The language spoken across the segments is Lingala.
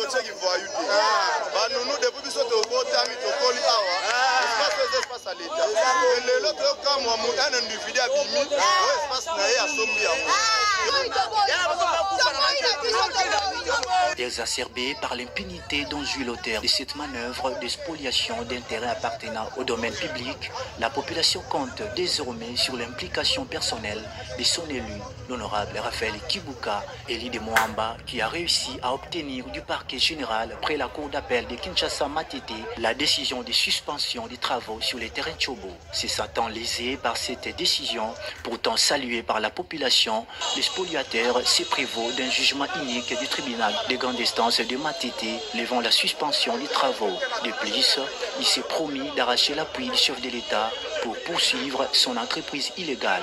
tocheki voyou te. Banunu depuis biso tobotami tokoli awa. Espace à l'État. Et l'autre quand moi un individu abimi, espace na ye asombi yango. Exacerbé par l'impunité dont jouit l'auteur de cette manœuvre de spoliation d'un terrain appartenant au domaine public, la population compte désormais sur l'implication personnelle de son élu, l'honorable Raphaël Kibuka, élu de Moamba, qui a réussi à obtenir du parquet général près la cour d'appel de Kinshasa-Matete la décision de suspension des travaux sur les terrains Tchobo. Se sentant lésé par cette décision, pourtant saluée par la population, le spoliateur se prévaut d'un jugement unique du tribunal de grande instance de Matete, levant la suspension des travaux. De plus, il s'est promis d'arracher l'appui du chef de l'État pour poursuivre son entreprise illégale.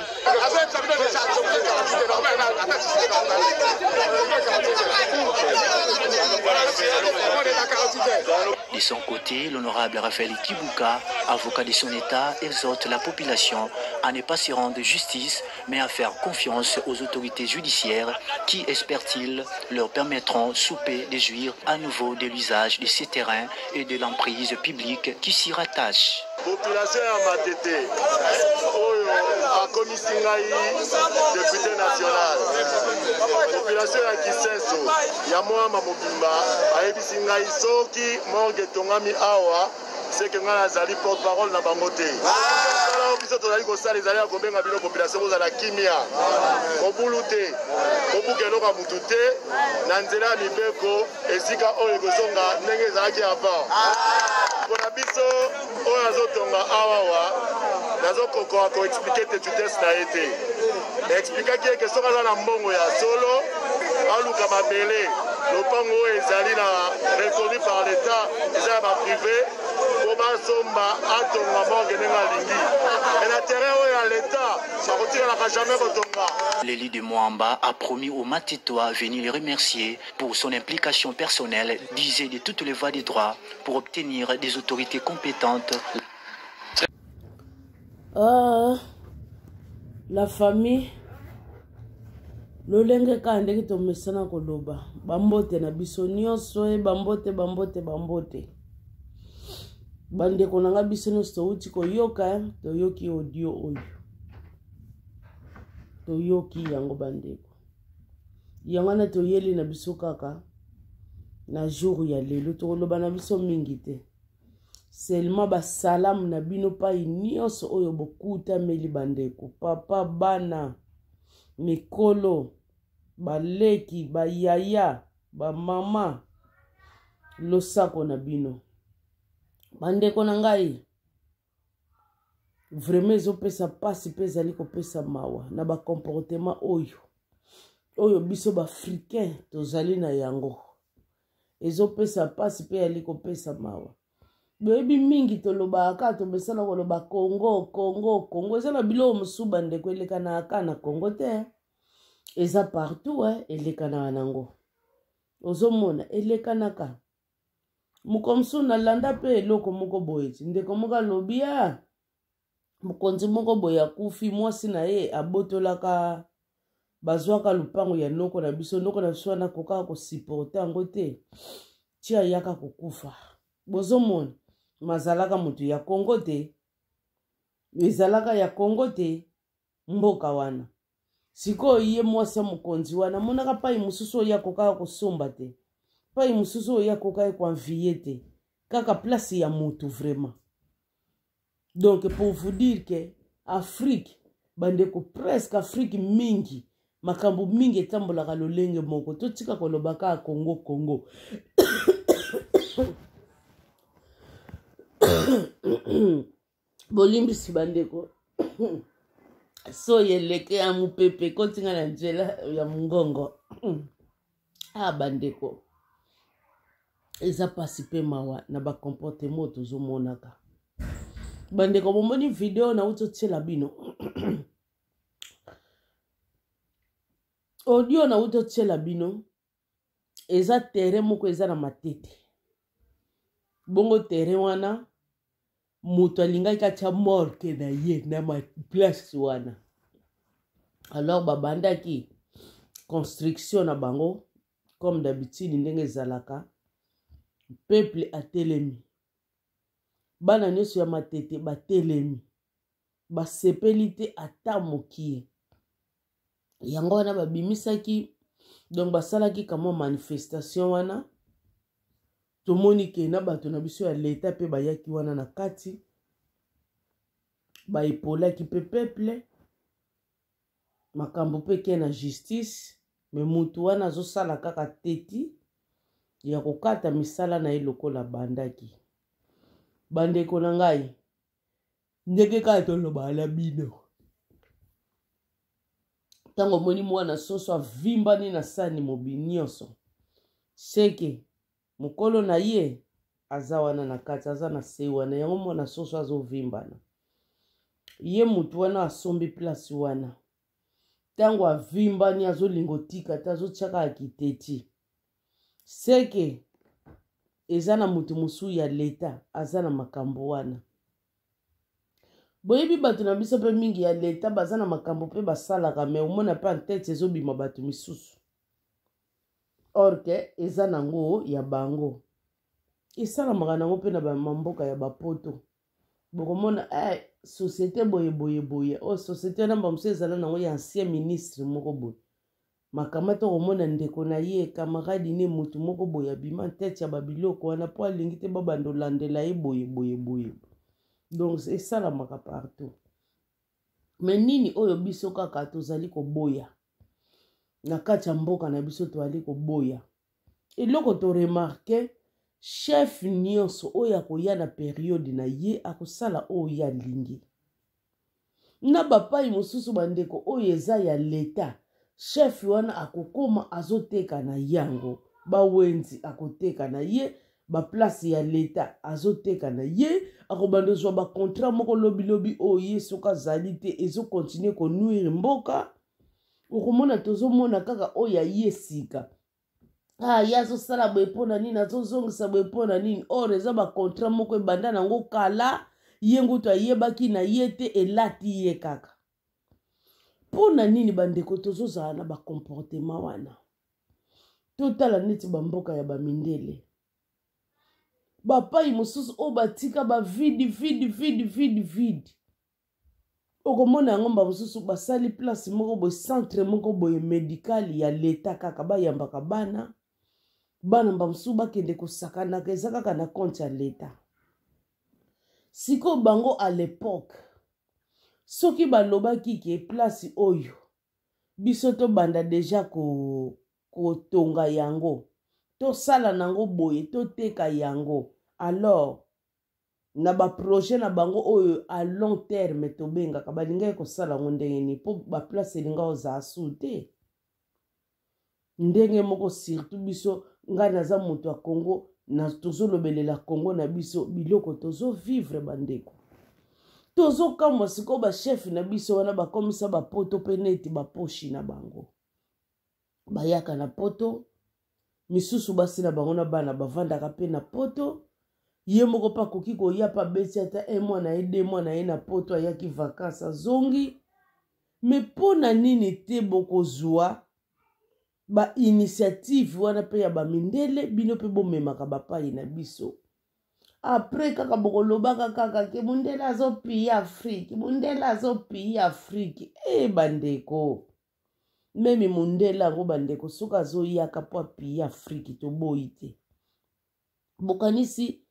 De son côté, l'honorable Raphaël Kibuka, avocat de son État, exhorte la population à ne pas se rendre justice, mais à faire confiance aux autorités judiciaires qui, espère-t-il, leur permettront sous paix de jouir à nouveau de l'usage de ces terrains et de l'emprise publique qui s'y rattache. Population ya Matete oyo akomisi ngai député national. Population ya Kiseso ya Mwamba Mobimba ayebisi ngai soki morgue tongami awa c'est que nga nazali porte-parole na bango te. Sala biso tozali kosala ezali ya kobenga bino population kozala kimia mobulu te mobuka eloko ya mutu te na nzela ya mibeko esika oyo ekozonga ndenge ezalaki avant. Mpona biso oyo azotonga awawa nazokokoa koexplike te tutese na ye te. Naexplikaki eke soki aza na mbongo ya solo aluka mabele lopango oyo ezali na reconnu par l'état eza ya baprivé po basomba atonga morgue ndenge alingi. Me na terrain oyo ya l'état bakotikalaka jamais kotonga. L'élu de Moamba a promis aux Matetois venir les remercier pour son implication personnelle, d'user de toutes les voies du droit pour obtenir des autorités compétentes. La famille lolenge ka ndenge tomesana koloba bambote na biso nyonso bambote bandeko nanga biso nyonso touti koyoka toyoki audio oyo toyoki yango bandeko yango na toyeli na biso kaka na jour ya lelo tokoloba na biso mingi te seulement basalamu na bino pai nyonso oyo bokuta meli bandeko papa bana mikolo baleki bayaya bamama losako na bino bandeko na ngai vraiment ezopesa pasi mpe ezali kopesa mawa na bakomportema oyo biso baafricain tozali na yango ezopesa pasi mpe ezali kopesa mawa boyebi mingi tolobaka tomesana koloba Congo eza na biloko mosusu bandeko elekanaka na Congo te eza partout elekanaka nango ozomona elekanaka mukomsu na landa pe eloko moko boye ndeko moko alobi mokonzi moko boye akufi mwasi na ye abotolaka bazwaka lupango ya noko na biso wana kokaka kosiporta yango te tia yaka kokufa bozomona mazalaka mutu ya Congo te ezalaka ya Congo te mboka wana sikoyo ye mwasi mokonzi wana monaka pai mususu oyo akokaka kosomba te pai mususu oyo akokaka koanvie te kaka place ya mutu vraiment. Donc pour vous dire que Afrique bandeko presque Afrique mingi makambo mingi etambolaka lolenge moko totika kolobaka Congo bolimbisi bandeko so yeleke ya mupepe kotinga na nzela ya mungongo bandeko eza pasi pe mawa na bakomportema tozomonaka bandeko bomoni video na utotiela bino audio na utotiela bino eza terrain moko eza na Matete bongo terrain wana moto alingaki atia morgue na ye na ma place wana alors babandaki construction na bango comme d'habitude ndenge ezalaka peuple atelemi bana nyonso ya matete batelemi basepeli te ata mokie yango wana babimisaki donc basalaki kama manifestation wana tomoni ke na bato na biso ya leta pe bayaki wana na kati baepolaki pe peuple makambo pe ke na justice me mutu wana azosala kaka teti ya kokata misala na ye lokola bandaki bandeko na ngai ndenge kaka toloba na bino ntango moni mwana soso avimbani na sani mobi nyonso seke mokolo na ye aza wana na kati aza na se wana yango mwana soso azovimbana ye mutu wana asombi place wana ntango avimbani azolinga otika te azotiaka akiteti seke eza na mutu mosusu ya leta aza na makambo wana boyebi bato na biso mpe mingi ya leta baza na makambo mpe basalaka me omona mpe antete ezobima bato misusu orke eza nango ya bango esalamaka nango mpe na bamamboka ya bapoto bokomona société boye o société wana bamosu ezala nango ya ancien ministre moko boye makama to komona ndeko na ye kamaradi ne mutu moko boye abima ntete ya babiloko wana po alingi te babanda olandela ye boye donc esalamaka partout me nini oyo biso kaka tozali koboya na kati ya mboka na biso toali koboya eloko toremarke chef nyonso oyo akoya na periode na ye akosala oyo alingi na bapai mosusu bandeko oyo eza ya leta chef wana akokoma azoteka na yango bawenzi akoteka na ye baplace ya leta azoteka na ye akobanda ozwa bakontrat moko lobilobi oyo ye soki azali te ezokontinue konuire mboka okomona tozomona kaka oyo aye sika ye azosala boye mpona nini azozongisa boye mpona nini or eza bakontrat moko ebanda nango kala ye ngutu ayebaki na ye te elati ye kaka mpona nini bandeko tozozala na bakomportema wana totala neti bamboka ya bamindele bapai mosusu oyo batika bavide okomona yango bamosusu basali place moko boye centre moko boye médical ya leta kaka bayambaka bana bamosusu bakende kosakanaka eza kaka na compte ya leta sikoyo bango à l'époque soki balobaki ke place oyo biso tobanda deja kotonga yango tosala nango boye toteka yango alors na baprojet na bango oyo à long terme tobengaka balingaki kosala yango ndenge nini mpo baplace elinga ozala su te ndenge moko surtout biso ngai naza moto ya Congo tozolobelela Congo na biso biloko tozovivre bandeko tozokamwa sikoyo bachef na biso wana bakomisa bapoto mpe neti baposhi na bango bayaka na poto misusu basi na bango na bana bavandaka mpe na poto ye moko mpe akoki koya mpe abeti ata mwana ye 2 mwana ye na poto ayaki vakanse azongi me mpo na nini te bokozwa bainitiative wana mpe ya bamindele bino mpe bomemaka bapai na biso apres kaka bokolobaka kaka ke mundele azopiya Afrique mundele azopiya Afrique bandeko meme mundele yango bandeko soki azoyaka mpo apiya Afrique toboyi te bokanisi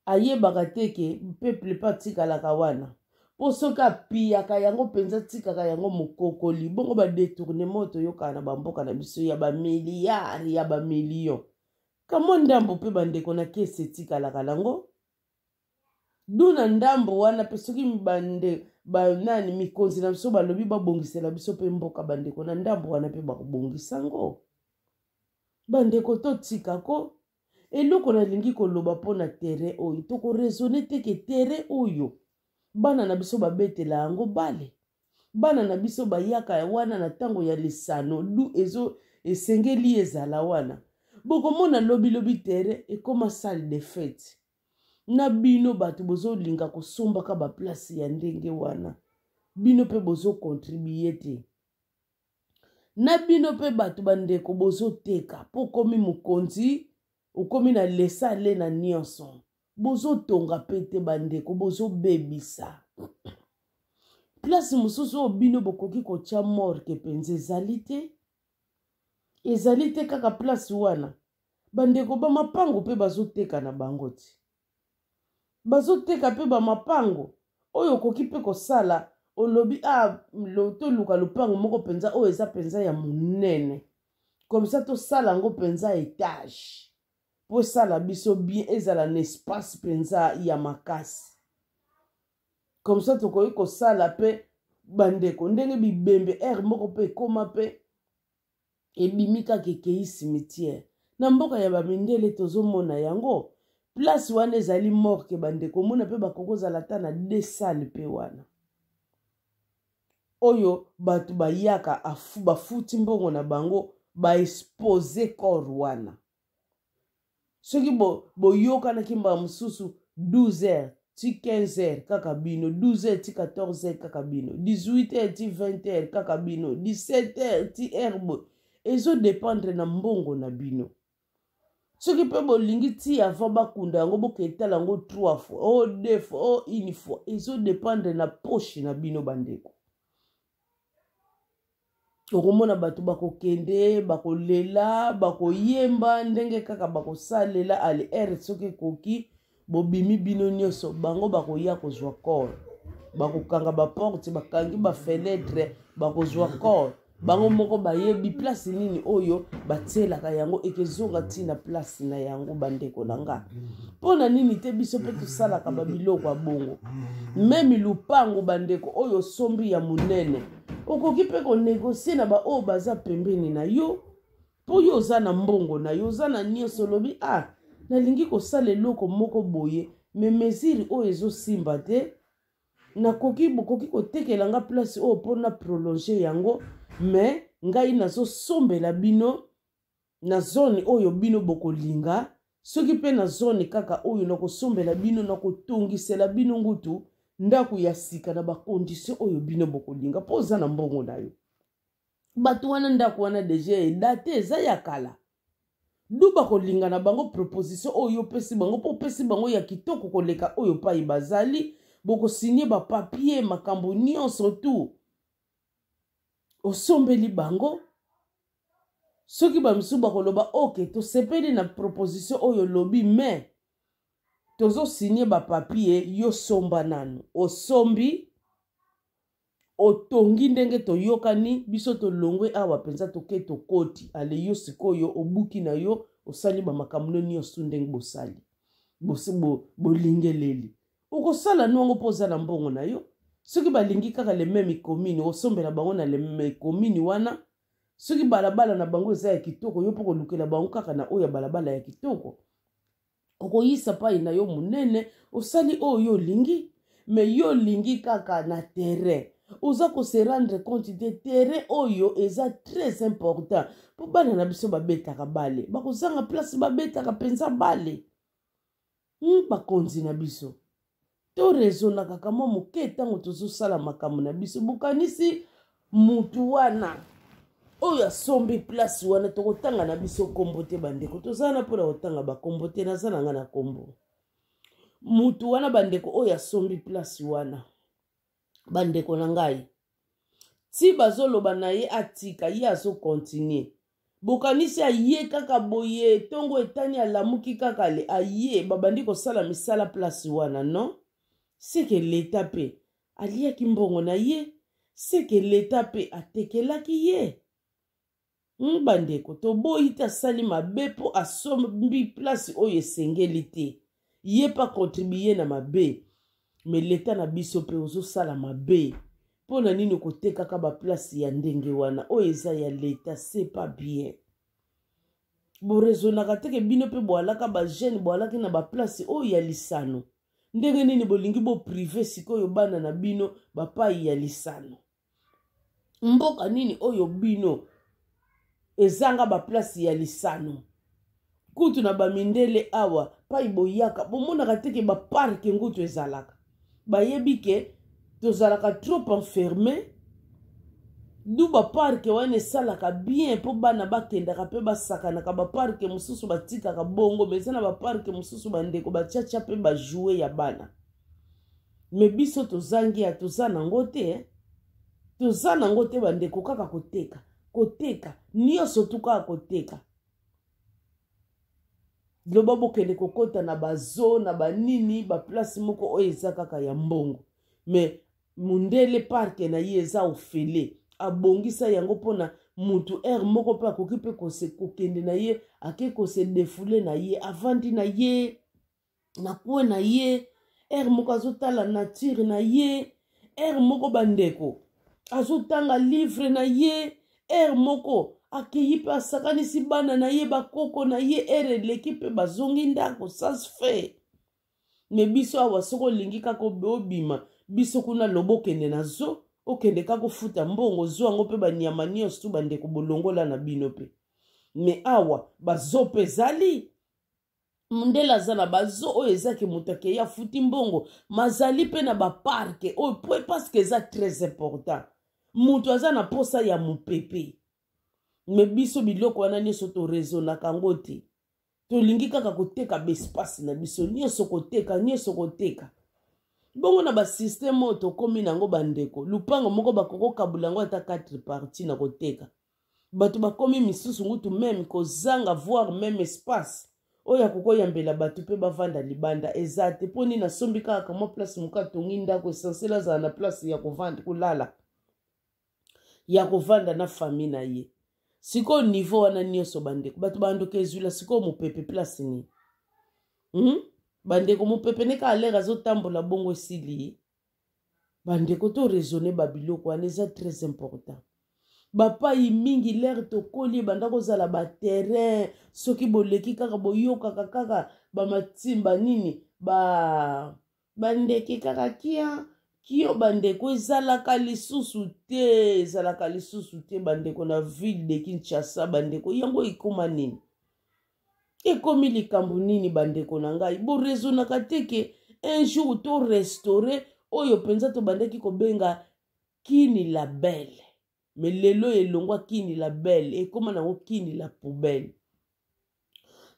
ayebaka te ke peuple mpe atikalaka wana mpo soki apiyaka yango mpenza tikaka yango mokokoli bongo badetournement toyokaka na bamboka na biso ya bamiliare ya bamillion kamo ndambo mpe bandeko na kese etikalaka nango duna ndambo wana mpe soki banani mikonzi na biso balobi babongisela biso mpe mboka bandeko na ndambo wana mpe bakobongisa ngo bandeko totikako eloko nalingi koloba mpona terrain oyo tokoresone teke terrain oyo bana na biso babetela yango bale bana na biso bayaka wana na ntango ya lisano lu esengeli ezala wana bokomona lobilobi terrain ekoma salle de fête na bino bato bozolinga kosombaka baplace ya ndenge wana bino mpe bozokontribue te na bino mpe bato bandeko bozoteka mpo komi mokonzi okomi na lesa le na nyonso bozo tonga pete bandeko bozo bebisa place mosusu oyo bino bokoki kotia morke penza ezali te kaka place wana bandeko bamapango mpe bazoteka na bango ti bazoteka mpe bamapango oyo okoki mpe kosala olobi toluka lopango moko penza oyo eza penza ya monene komisa tosala yango penza etage po esala biso bien ezala na espace penza ya makasi komisa tokoki kosala mpe bandeko ndenge bibembe aire moko mpe ekoma mpe ebimi kaka ekei cimetière na mboka ya bamindele tozomona yango place wana ezali morke bandeko mona mpe bakokozala ata na 2 sale mpe wana oyo bato bayaka bafuti mbongo na bango baexpose corps wana soki boyokanaki mbala mosusu 12h ti 15h kaka bino 12h ti 14h kaka bino 18h ti 20h kaka bino 17h ti herbe ezodépendre na mbongo na bino soki mpe bolingi ti avant bakunda yango boketala yango 3 fois 2 fois 1 fois ezodépendre na poche na bino bandeko okomona bato bakokende bakolela bakoyemba ndenge kaka bakosalela ale ere soki ekoki bobimi bino nyonso bango bakoya kozwa corps bakokanga baporte bakangi bafenetre bakozwa corps bango moko bayebi place nini oyo batielaka yango ekezonga ntina place na yango bandeko na nga mpona nini te biso mpe tosalaka babiloko ya bongo memi lupango bandeko oyo sombi ya monene okoki mpe konegosie na baoyo baza pembeni na yo mpo yo oza na mbongo na yo oza na nyonso olobi nalingi kosala eloko moko boye me mesure oyo ezosimba te bokoki kotekela nga place oyo mpona prolonge yango me ngai nazosombela bino na zone oyo bino bokolinga soki mpe na zone kaka oyo nakosombela bino nakotongisela bino ngutu ndako ya sika na bakondisio oyo bino bokolinga mpo oza na mbongo na yo bato wana ndako wana deja edate eza ya kala du bakolinga na bango proposition oyo opesi bango mpo opesi bango ya kitoko koleka oyo pai bazali bokosinie bapapie makambo nyonso tu osombeli bango soki bamisu bakoloba oke tosepeli na proposition oyo lobi me tozosinie bapapie yo somba nanu osombi otongi ndenge toyokani biso tolongwe awa penza toke tokoti ale yo sikoyo obuki na yo osali bamakambo nyonso ndenge bosali bolingeleli okosala nwango mpo oza na mbongo na yo soki balingi kaka le meme commune osombela bango na le meme commune wana soki balabala na bango eza ya kitoko yo mpo kolukela bango kaka na oyo ya balabala ya kitoko okoyisa pai na yo monene osali oyo olingi me yo lingi kaka na terrain oza kose rendre compte de terrain oyo eza très important mpo bana na biso babetaka bale bakozanga place babetaka penza bale bakonzi na biso torezona kaka mwa moke ntango tozosala makambo na biso bokanisi mutu wana oyo asombi place wana tokotanga na biso kombo te bandeko tozala na mpona kotanga bakombo te naza na nga na kombo mutu wana bandeko oyo asombi place wana bandeko na ngai ti bazoloba na ye atika ye azokontinue bokanisi aye kaka boye ntongo etani alamuki kaka le aye babandi kosala misala place wana non seke leta pe aliaki mbongo na ye seke leta pe atekelaki ye bandeko toboyi te asali mabe mpo asombi place oyo esengeli te ye pa kontribue na mabe me leta na biso mpe ozosala mabe mpo na nini kotekaka baplace ya ndenge wana oyo eza ya leta c'est pas bien borezonaka teke bino mpe boalaka bajeune boalaki na baplace oyo ya lisano ndenge nini bolingi boprive sikoyo bana na bino bapai ya lisano mboka nini oyo bino ezanga baplace ya lisano kutu na bamindele awa pai boyaka bomonaka teke baparke ngutu ezalaka bayebi ke tozalaka trop enfermé duba parke wane salaka bien po bana bakendaka pe basakanaka baparke mosusu batikaka bongo meza na baparke mosusu bandeko batiatia pe bajoue ya bana me biso tozangi ya toza nango te toza nango te bandeko kaka koteka nyonso tu kaka koteka loba bokende kokota na bazo na banini baplace moko oyo eza kaka ya mbongo me mundele parke na ye eza ofele abongisa yango mpona mutu aire moko mpe akoki mpe kokende na ye ake kose defule na ye avandi na ye na kue na ye aire moko azotala nature na ye aire moko bandeko azotanga livre na ye aire moko akei mpe asakanisi bana na ye bakoko na ye aire eleki mpe bazongi ndako sas fe me biso awa soko olingi kaka obima biso kuna lobo okende na zo okende kaka kofuta mbongo zo yango mpe banyama nyonso tu bandeko bolongola na bino mpe me awa bazo mpe ezali mundele aza na bazo oyo ezaki moto akei afuti mbongo mazali mpe na baparke oyo po paske eza très important moto aza na posa ya mopepe me biso biloko wana nyonso torezonaka yango te tolingi kaka koteka baespace na biso nyonso koteka bongo na basysteme oyo tokomi nango bandeko lupango moko bakokokabula yango ata 4 parti na koteka bato bakomi misusu ngutu meme kozanga voir meme espace oyo akokoyambela bato mpe bavanda libanda eza te mpo nini asombi kaka mwa place moka atongi ndako essentiel azala na place ya kovanda kolala ya kovanda na famille na ye sikoyo niveau wana nyonso bandeko bato bandoka ezwila sikoyo mopepe place nini bandeko mopepe neka alere azotambola bongo esili bandeko to raisonner babiloko wana eza très important bapai mingi lere tokoli banda kozala baterrain soki boleki kaka boyokaka kaka bamatimba nini bandeke kaka kio bandeko ezalaka lisusu te bandeko na ville de Kinshasa bandeko yango ekoma nini ekomi likambo nini bandeko na ngai borezonaka teke un jour to restauré oyo penza to bandeki kobenga kini la belle me lelo elongwa kini la belle ekoma nango kini la poubelle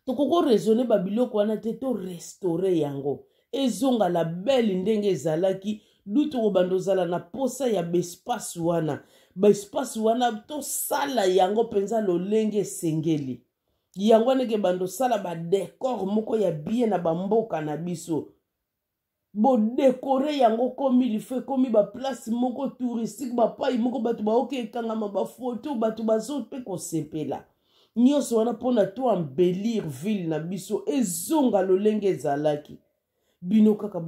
tokoko raisonner babiloko wana te to restauré yango ezonga la belle ndenge ezalaki duto kobanda ozala na posa ya baespace wana tosala yango penza lolenge esengeli yango wana ke bando sala badekor moko ya bien na bamboka na biso bodekore yango komi life komi baplace moko touristique bapai moko bato baoke ekangama bafoto bato bazo mpe kosepela nyonso wana mpona to embellir ville na biso ezonga lolenge ezalaki bino kaka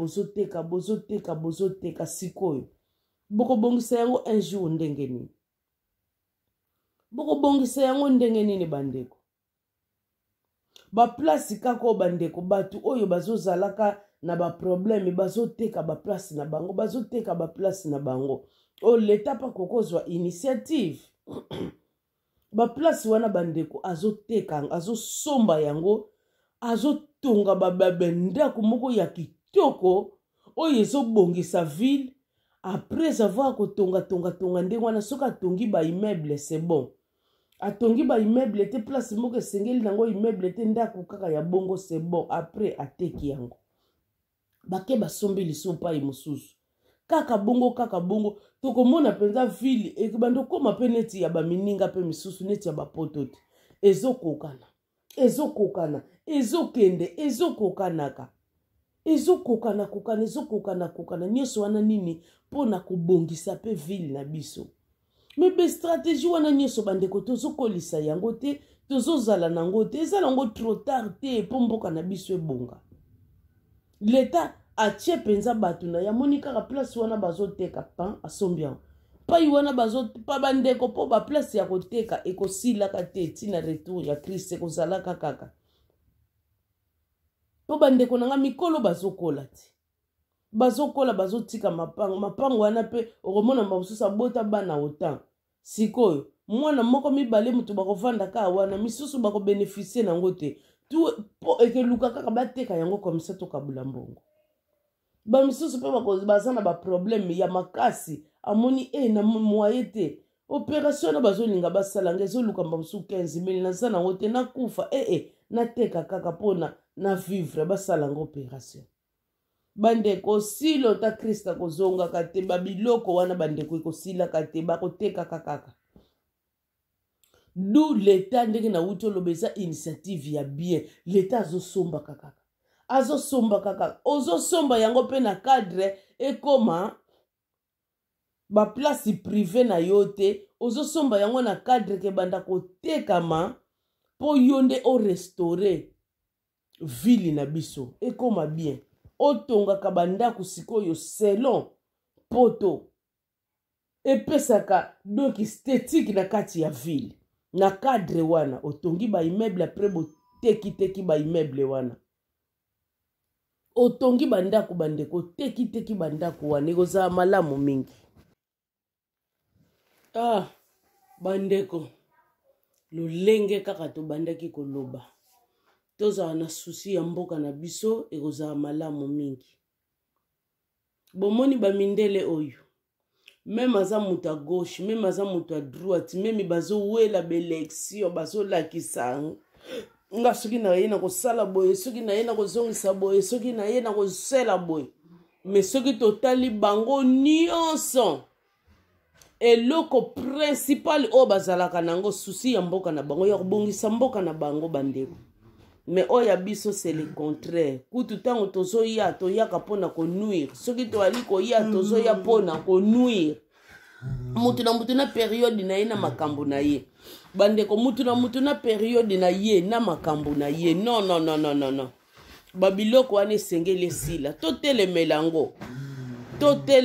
bozoteka sikoyo bokobongisa yango un jour ndenge nini bandeko baplace kaka oyo bandeko bato oyo bazozalaka na baprobleme bazoteka baplace na bango oyo leta pa kokozwa initiative baplace wana bandeko azoteka azosomba yango azotonga babendako moko ya kitoko oyo ezobongisa ville après avoir kotonga ndenge wana soki atongi baimmeuble c'est bon atongi baimmeuble te place moko esengeli nango immeuble te ndako kaka ya bongo c'est bon après ateki yango bake basombi liso pai mosusu kaka bongo tokomona penza ville ekibando koma pe neti ya bamininga pe misusu neti ya bapoto te ezokokana ezokende ezokokana nyonso wana nini mpona kobongisa pe ville na biso mebe stratégie wana nyonso bandeko tozokolisa yango te tozozala nango te ezala yango trop tard te mpo mboka na biso ebonga leta atie penza bato na yamoni kaka place wana bazoteka pan asombi yango pai wana pa bandeko mpo baplace ya koteka ekosilaka te ntina retour ya Christ ekozalaka kaka mpo bandeko nanga mikolo bazokola te bazotika mapango wana mpe okomona mosusu abota bana otan sikoyo mwana moko mibale mutu bakovanda kaka wana misusu bakobeneficie nango te po ekeluka kaka bateka yango komisa tokabula mbongo bamisusu mpe baza na baprobleme ya makasi amoni na moye te opération na bazolinga basalanga ezolukamba mosu 15 000 naza nango te nakufa nateka kaka mpona na vivre basalanga opération. Bandeko silo ta Krista kozongaka te babiloko wana bandeko ekosilaka te bakotekaka kaka. D'où l'état ndenge na wuti oloba eza initiative ya bien. L'état azosombaka kaka. Azosombaka kaka. Ozosomba yango pe na cadre ekoma ba place privé na yo te. Ozosomba yango na cadre ke banda kotekama po yonde o restaurer ville na biso. Ekoma bien. Otongaka bandako sikoyo selon poto. Epesaka donc esthétique na kati ya ville. Na cadre wana otongi ba immeuble après bo teki ba immeuble wana. Otongi bandako bandeko teki bandako wana ekozala malamu mingi. Bandeko lolenge kaka to bandaki koloba. Toza na souci ya mboka na biso ekozala malamu mingi. Bomoni ba mindele oyo. Même aza mutu à gauche, même aza mutu à droite, même bazo wela belection, bazo lakisa. Nga soki na ye na kosala boye, soki na ye na kozongisa boye, soki na ye na kosela boye. Mais soki totali bango nyonso. Eloko principal o bazalaka nango souci ya mboka na bango ya kobongisa mboka na bango bandeko. Mais oya biso c'est le contraire. Kutu tango tozo ya toyaka pona ko nuire. Soki to ali ko ya tozo ya pona ko nuire. Mutu na periode na ye na makambo na ye. Bandeko mutu na periode na ye na makambo na ye. Non. Babiloko wane sengele sila. Totele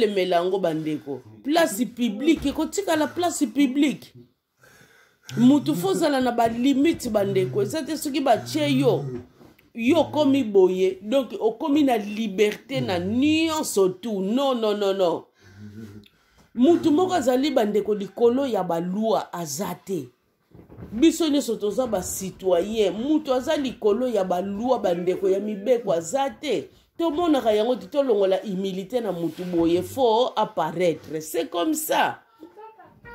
melango bandeko. Place publique kotika la place publique. Mutu fozala na ba limite bandeko. Ezate soki ba tie yo komi boye. Donc okomi na liberté na nyonso tout. Non. Mutu moko azali bandeko likolo ya ba loi azate. Biso nyonso toza ba citoyen. Mutu azali likolo ya ba loi bandeko ya mibeko azate. To monaka yango tolongola humilité na mutu boye faut apparaître. C'est comme ça.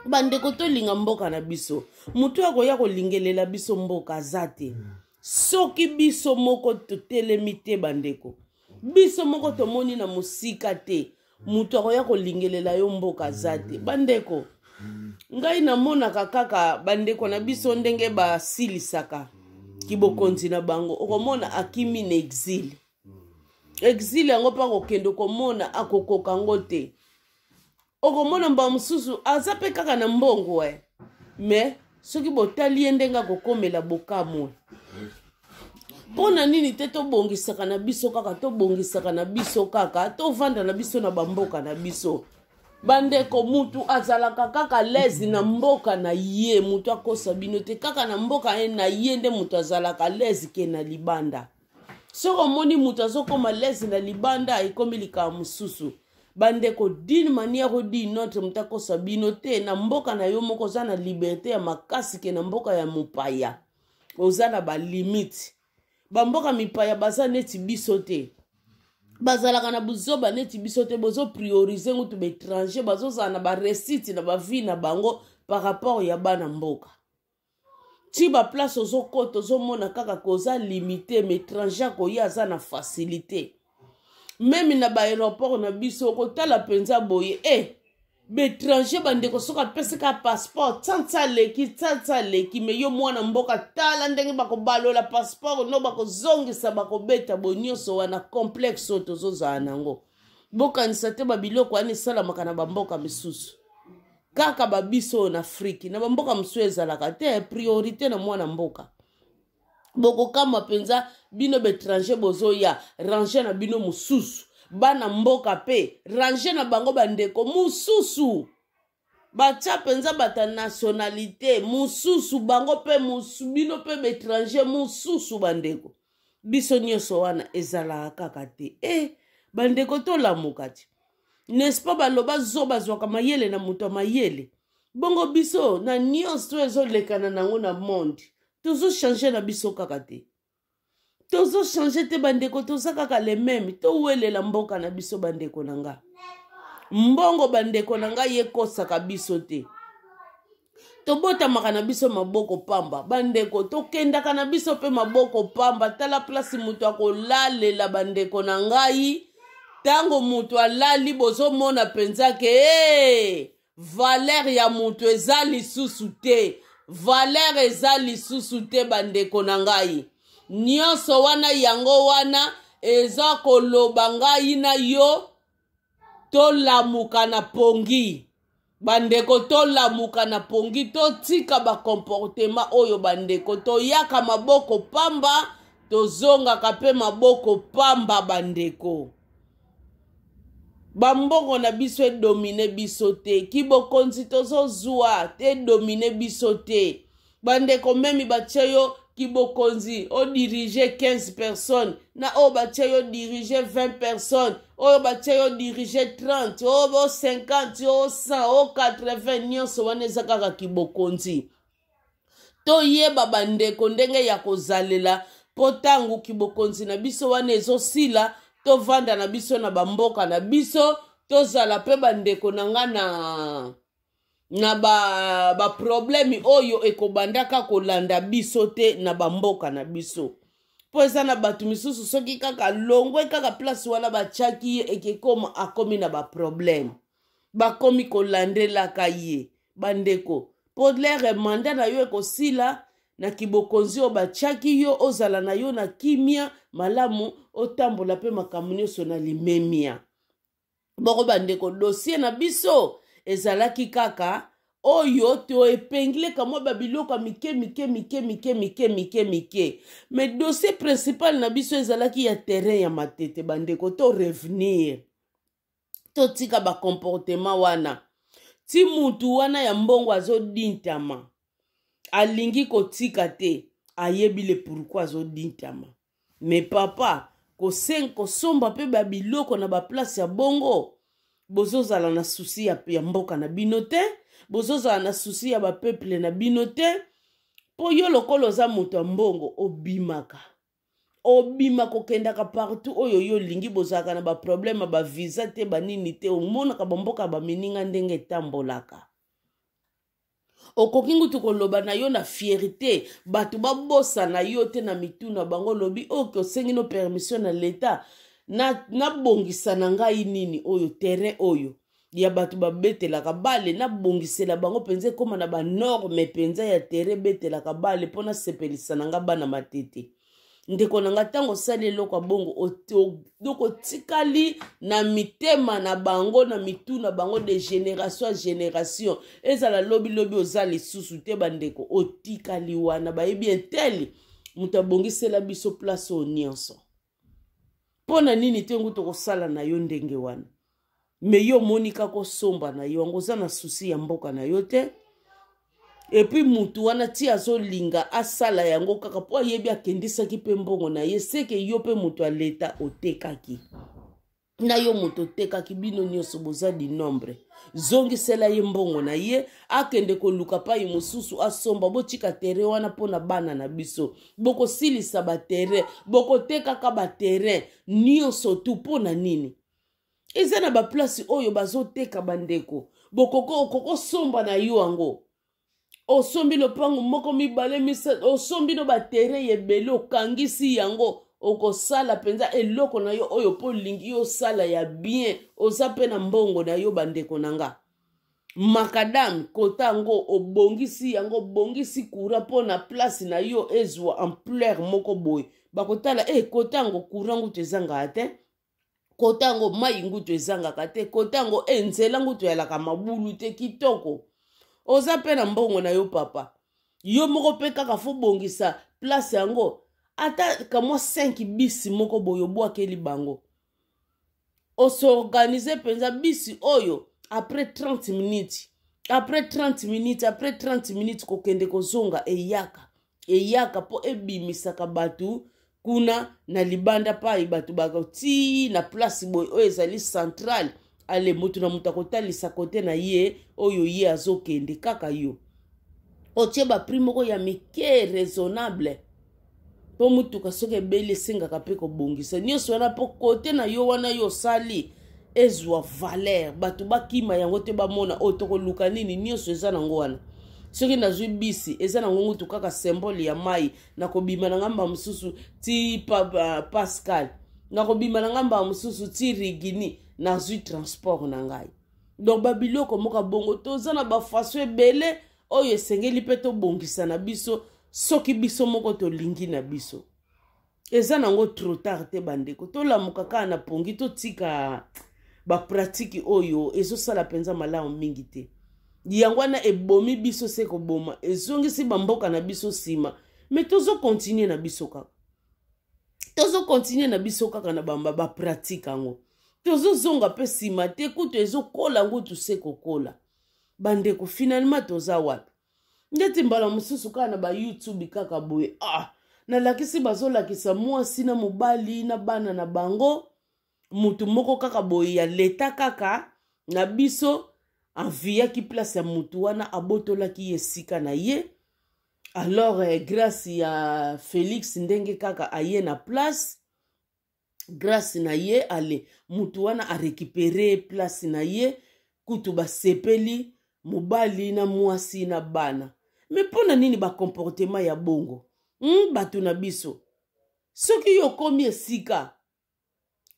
Bandeko to linga mboka na biso. Mutu akoya kolingelela biso mboka azate. Soki biso moko totelemi te bandeko. Biso moko tomoni na musika te. Mutu akoya kolingelela yo mboka azate. Bandeko. Ngai na monaka kaka bandeko na biso ndenge ba silisaka. Kibokonzi na bango. Okomona akimi na exil. Exil yango pa kokendo komona akokoka ngo te. Okomona mba mususu azape kaka na mbongo mais soki botali endenga kokomela bokamwe. Pona nini te to bongisaka na biso kaka to bongisaka na biso kaka to vanda na biso na bamboka na biso. Bandeko mutu azalaka kaka lezi na mboka na ye mutu akosa bino te kaka na mboka na ye nde mutu azalaka lezi ke na libanda. Soko moni mutu azokoma lezi na libanda ikomi lika mususu. Bandeko d'une manière ou d'une autre mutako sabino te na mboka na yo moko za na liberté ya makasi ke na mboka ya mupaya. Oza na ba limite. Ba mboka mipaya baza neti biso te. Bazalaka na buzoba neti biso te bozo prioriser ngutu ba étranger bazo za na ba réussite na ba vie na bango par rapport ya bana mboka. Ti ba place ozo koto ozo mona kaka koza limité mais étranger ko ya za na facilité. Même na ba aéroport na biso ko tala penza boye étranger bandeko soka pesa ka passeport tantsa leki me yo mwana mboka tala ndenge bako balola passeport no bako zongisa bako beta bonyoso wana complexe tozoza nango boka nsate babiloko ani sala makana bamboka misusu kaka babiso na Afrique na bamboka msueza la kate priorité na mwana mboka boko kama penza bino betranger bozo ya ranger na bino mususu bana mboka pe ranger na bango bandeko mususu bacha penza bata nationalité mususu bango pe bino pe betranger mususu bandeko biso nyoso wana ezala kaka te bandeko to lamuka ti n'est-ce pas baloba zoba zwaka mayele na muto mayele bongo biso na nyonso ezolekana nango na monde tozo changer na biso kaka te. Tozo changer te bandeko toza kaka le même. To welela mboka na biso bandeko nanga. Mbongo bandeko nanga ye kosaka biso te. tobotamaka na biso maboko pamba bandeko tokendaka na biso pe maboko pamba tala place mutu akolalela bandeko na ngai tango mutu alali bozomona penza ke valeur ya mutu eza lisusu te valeur eza lisusu te bandeko na ngai nyonso wana yango wana eza koloba ngai na yo tolamuka na pongi bandeko tolamuka na pongi totika bakomportema oyo bandeko toyaka maboko pamba tozongaka pe maboko pamba bandeko bambongo na biso edomine biso te kibokonzi tozozwa te domine biso te bandeko memi batie yo kibokonzi o dirige 15 personnes na o batie yo dirige 20 personnes oyo batie yo dirige 30 o 50 o 100 o 80 nyonso wana eza kaka kibokonzi toyeba bandeko ndenge ya kozalela po tango kibokonzi na biso wana ezosila tovanda na biso na bamboka na biso tozala pe bandeko na nga na ba problemi oyo ekobandaka kolanda biso te na bamboka na biso po eza na bato misusu soki kaka longwe kaka place wana batiaki ye ekekoma akomi na baprobleme bakomi kolandelaka ye bandeko po lere manda na yo ekosila na kibokonzi oyo batiaki yo ozala na yo na kimia malamu otambola pe makambo nyonso na limemia boko bandeko dossier na biso ezalaki kaka oyo toepengileka mwa babiloko mike mais dossier principal na biso ezalaki ya terrain ya matete bandeko to revenir totika bakomportema wana ti mutu wana ya mbongo azodintama alingi kotika te ayebile pourquoi azodintama mais papa kosomba pe babiloko na baplace ya bongo bozozala na susi ya mboka na bino te bozozala na susi ya bapeuple na bino te po yo lokolo oza moto ya mbongo obima kokendaka partout oyo yo lingi bozalaka na baproblème bavisa te banini te omonaka bamboka bamininga ndenge etambolaka okoki ngutu koloba na yo na fierté bato babosa na yo te na mituna bango lobi oke osengi no permission na leta nabongisa na ngai nini oyo terrain oyo ya bato babetelaka bale nabongisela bango mpenza ekoma na banorme mpenza ya terrain betelaka bale mpo nasepelisa na nga bana matete ndeko na nga ntango osali eloko ya bongo otikali na mitema na bango na mituna bango de génération à génération ezala lobi oza lisusu te bandeko otikali wana bayebi enteli moto abongisela biso place o nyonso mpo na nini te ngutu kosala na yo ndenge wana me yo monika kosomba na yo oza na susi ya mboka na yo te epuis mutu wana ti azolinga asala yango kaka po ayebi akendisaki pe mbongo na ye seke yo pe mutu aleta otekaki na yo mutu otekaki bino nyonso boza di nombre zongisela ye mbongo na ye akende koluka pai mosusu asomba botika terrain wana mpona bana na biso bokosilisa baterrain bokotekaka baterrain nyonso tu mpona nini eza na baplace oyo bazoteka bandeko okokosomba na yo yango osombi lopango moko mibale misa osombi no baterrain yebele okangisi yango okosala penza eloko na yo oyo po lingi yo sala ya bien oza pe na mbongo na yo bandeko nanga makadam kotango obongisi yango bongisi kura po na place na yo ezwa ampleur moko boy bakotala kotango kura ngutu ezanga te kotango mai ngutu ezanga te kotango nzela ngutu yalaka mabulu te kitoko oza pe na mbongo na yo papa yo moko pe kaka fo bongisa place yango ata kamwa 5 bisi moko boyo bwakeli bango osorganize penza bisi oyo après 30 minutes kokende kozonga eyaka po ebimisaka batu kuna na libanda pai batu bakoti na place boyo oyo ezali central ale mutu na mutu akotalisa kote na ye oyo ye azokende kaka yo otie bapri moko ya mike raisonnable po mutuka soki ebeli esengaka mpe kobongisa nyonso wana po kote na yo wana yo osali ezwa valeur bato bakima yango te bamona oyo tokoluka nini nyonso eza nango wana soki nazwi bisi eza na ngungutu kaka symbole ya mai nakobima na ngamba mosusu ti Pascal nakobima na ngamba mosusu ti Rigini nazwi transport na ngai. Donc babiloko moka bongo toza na bafaso ebele oyo esengeli mpe tobongisa na biso soki biso moko tolingi na biso. Eza nango trop tard te bandeko tolamuka kaka na pongi totika bapratiki oyo ezosala mpenza malamu mingi te. Yango wana ebomi biso se koboma ezongisi bamboka na biso nsima me tozo continue na biso kaka. Tozo continue na biso kaka na bamba bapratike yango. Tozo zonga pe nsima te kutu ezokola ngutu se kokola. Bandeko finalement toza wapi? Ndeti mbala mosusu kaka na ba YouTube kaka boye nalakisi bazolakisa mwasi na mobali na bana na bango mutu moko kaka boye ya leta kaka na biso enviaki place ya mutu wana abotolaki esika na ye. Alors grâce ya Félix ndenge kaka aye na place grâce na ye ale mutu wana a récupérer place na ye kutu basepeli mobali na mwasi na bana. Me pona nini ba comportement ya bongo? Batu na biso soki yo komi esika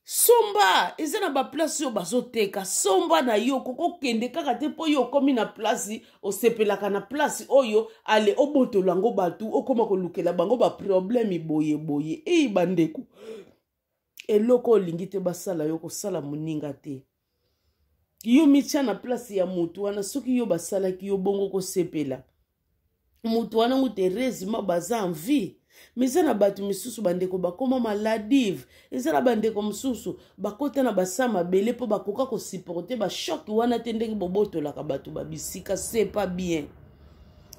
somba eza na ba place yo bazoteka somba na yo koko kende kaka te po yo komi na place osepelaka na place oyo ale obotola ngo batu okoma kolukela bango ba problème boye boye bandeko eloko olingi te basala yo kosala moninga te yo mitia na place ya mutu wana soki yo basalaki yo bongo kosepela mutu wana ngute rezima baza en vie. Mais na batu misusu bandeko bakoma maladive. Eza na bandeko misusu bakota na basama bele po bakoka ko supporter ba choc wana tendenge boboto la kabatu babisika c'est pas bien.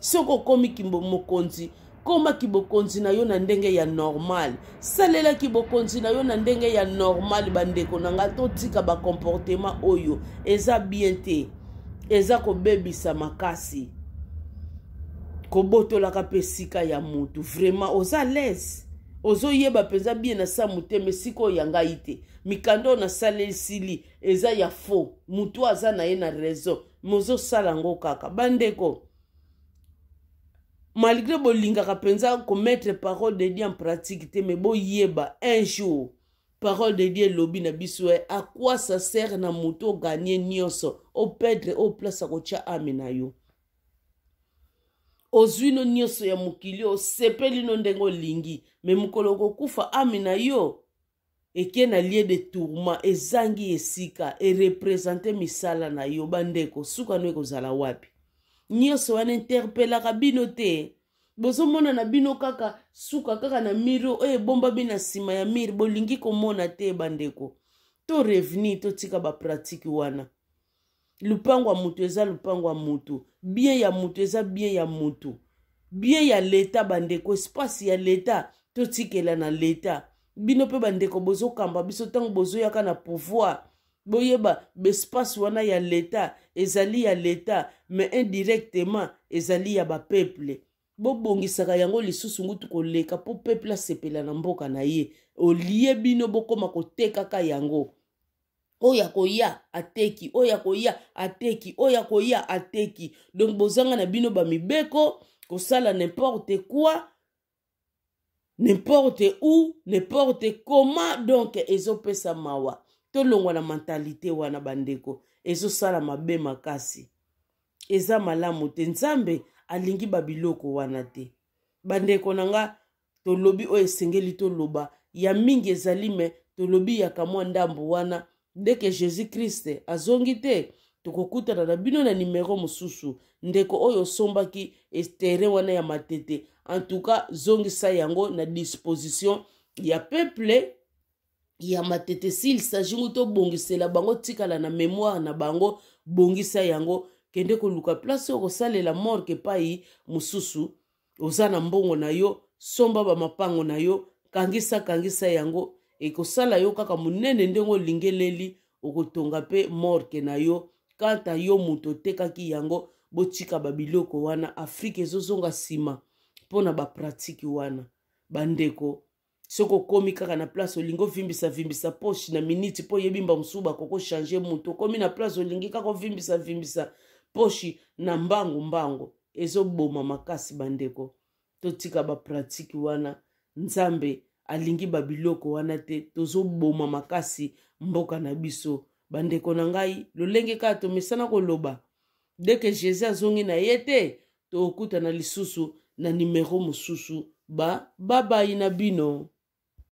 Soko komi kimbo mokonzi koma kibokonzi na yo na ndenge ya normal. Salela kibokonzi na yo na ndenge ya normal bandeko nanga to tika ba comportement oyo eza bien te. Eza ko bebisa makasi. Koboto la kapesika ya mutu vraiment oza l'aise ozo yeba penza bien na sa muteme siko yanga ite mikando na sale sili eza ya faux mutu aza na ye na raison mozo sala ngo kaka bandeko malgré bolinga kapenza ko mettre parole de Dieu en pratique te me bo yeba un jour parole de Dieu lobi na biso à quoi ça sert na mutu gagner nyoso au perdre au place ko cha amina yo. Ozuino nyoso ya mukili osepeli no ndengo lingi me mukolo kokufa amina yo eke na lieu de tourment ezangi esika e représenter misala na yo bandeko suka no ekozala wapi nyoso wana interpela kabino te bozomona na bino kaka suka kaka na miro bomba bina sima ya mir bolingi komona te bandeko to revenir to tika ba pratique wana. Lupango wa mutu eza lupango wa mutu. Bien ya mutu eza bien ya mutu. Bien ya leta bandeko. Espace ya leta. Totikela na leta. Bino pe bandeko bozo kamba. Biso tango bozo yaka na pouvoir. Boyeba bespace wana ya leta. Ezali ya leta. Mais indirectement ezali ya ba peuple. Bobongisaka yango lisusu ngutu koleka. Po peuple sepela na mboka na ye. Olie bino bokoma kotekaka yango. Oya koya ateki, oya koya ateki, oya koya ateki. Donc bozanga na bino ba mibeko, kosala n'importe quoi, n'importe où, n'importe comment. Donc ezo pesa mawa. Tolongwa na mentalité wana bandeko. Ezo sala mabe makasi. Eza malamu te nzambe alingi babiloko wana te. Bandeko nanga tolobi o esengeli toloba. Ya mingi ezali me tolobi ya kamwa ndambo wana. Dès que Jésus-Christ azongi te tokokuta na bino na numéro mususu ndeko oyo sombaki estere wana ya matete. En tout cas zongisa yango na disposition ya peuple ya matete s'il s'agit to bongisela bango tikala na mémoire na bango bongisa yango kende ko luka place ko salela morgue pai mususu ozana mbongo na yo somba ba mapango na yo kangisa yango ekosala yo kaka munene ndengo lingeleli okotonga pe morke na yo kata yo muto tekaki yango botika babiloko wana Afrique ezozonga sima pona ba pratique wana bandeko soko komi kaka na place olingo vimbisa poche na minute po yebimba musuba koko changer muto komi na place olingi kaka vimbisa poche na mbango ezoboma makasi bandeko totika bapratiki wana nzambe alingi babiloko wana te tozoboma makasi mboka na biso bandeko na ngai lolenge kaka tomesana koloba deke Jésus azongi na ye te tokutana lisusu na nimero mosusu babai na bino.